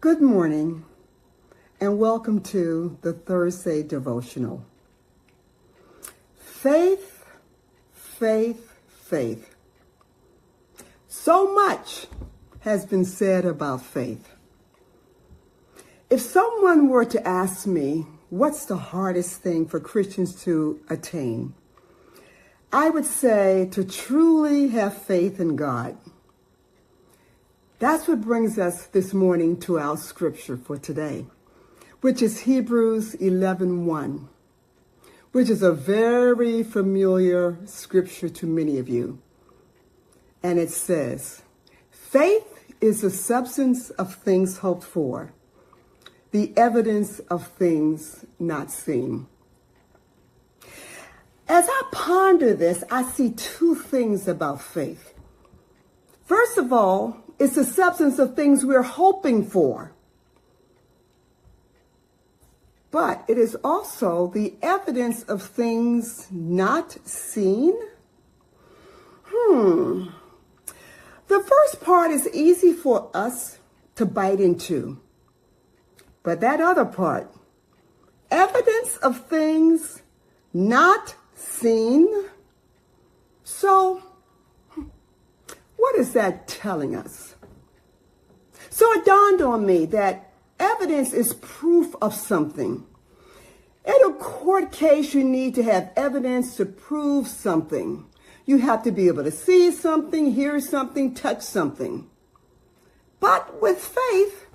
Good morning, and welcome to the Thursday Devotional. Faith, faith, faith. So much has been said about faith. If someone were to ask me, what's the hardest thing for Christians to attain? I would say to truly have faith in God. That's what brings us this morning to our scripture for today, which is Hebrews 11:1, which is a very familiar scripture to many of you. And it says, faith is the substance of things hoped for, the evidence of things not seen. As I ponder this, I see two things about faith. First of all, it's the substance of things we're hoping for. But it is also the evidence of things not seen. The first part is easy for us to bite into. But that other part, evidence of things not seen. So, what is that telling us? So it dawned on me that evidence is proof of something. In a court case, you need to have evidence to prove something. You have to be able to see something, hear something, touch something. But with faith,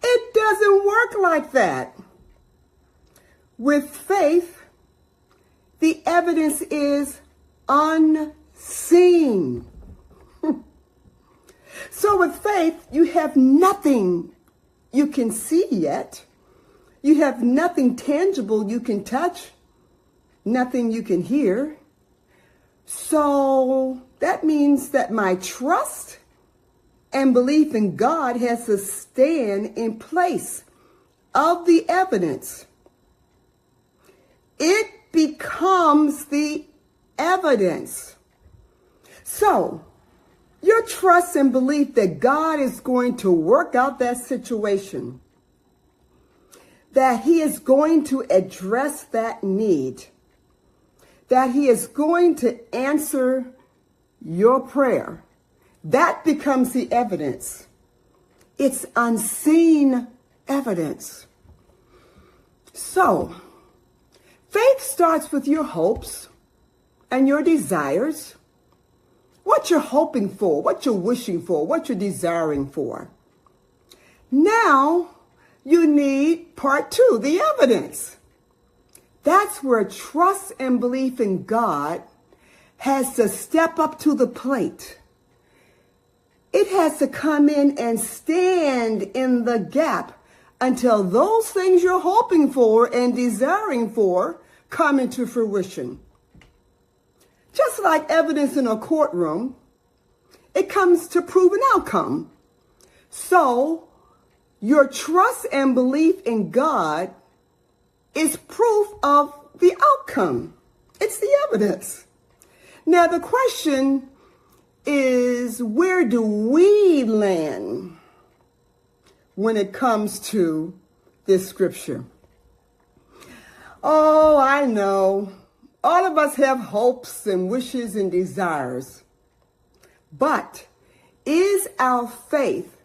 it doesn't work like that. With faith, the evidence is unseen. So with faith, you have nothing you can see yet. You have nothing tangible you can touch, nothing you can hear. So that means that my trust and belief in God has to stand in place of the evidence. It becomes the evidence. So, your trust and belief that God is going to work out that situation, that He is going to address that need, that He is going to answer your prayer, that becomes the evidence. It's unseen evidence. So, faith starts with your hopes and your desires. What you're hoping for, what you're wishing for, what you're desiring for. Now, you need part two, the evidence. That's where trust and belief in God has to step up to the plate. It has to come in and stand in the gap until those things you're hoping for and desiring for come into fruition. Just like evidence in a courtroom, it comes to prove an outcome. So, your trust and belief in God is proof of the outcome. It's the evidence. Now, the question is, where do we land when it comes to this scripture? Oh, I know. All of us have hopes and wishes and desires. But is our faith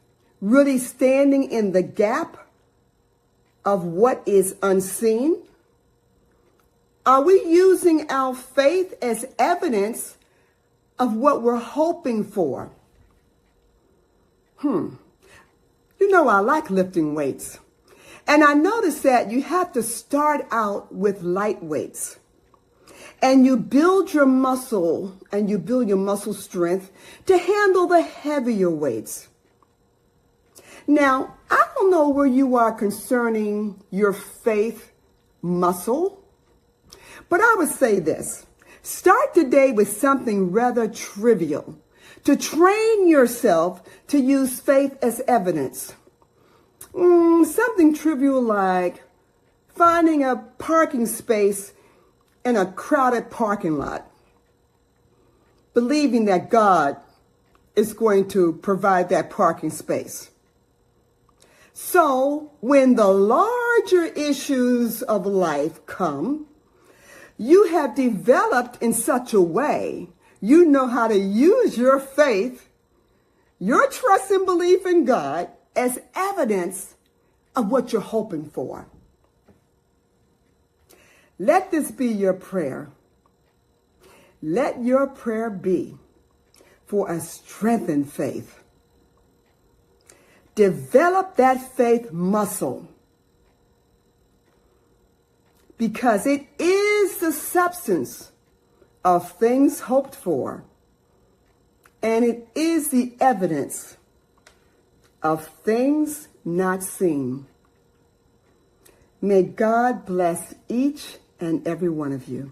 really standing in the gap of what is unseen? Are we using our faith as evidence of what we're hoping for? You know, I like lifting weights. And I noticed that you have to start out with light weights. And you build your muscle and you build your muscle strength to handle the heavier weights. Now, I don't know where you are concerning your faith muscle, but I would say this. Start today with something rather trivial to train yourself to use faith as evidence. Something trivial like finding a parking space in a crowded parking lot, believing that God is going to provide that parking space. So when the larger issues of life come, you have developed in such a way, you know how to use your faith, your trust and belief in God as evidence of what you're hoping for. Let this be your prayer. Let your prayer be for a strengthened faith. Develop that faith muscle, because it is the substance of things hoped for, and it is the evidence of things not seen. May God bless each and every one of you.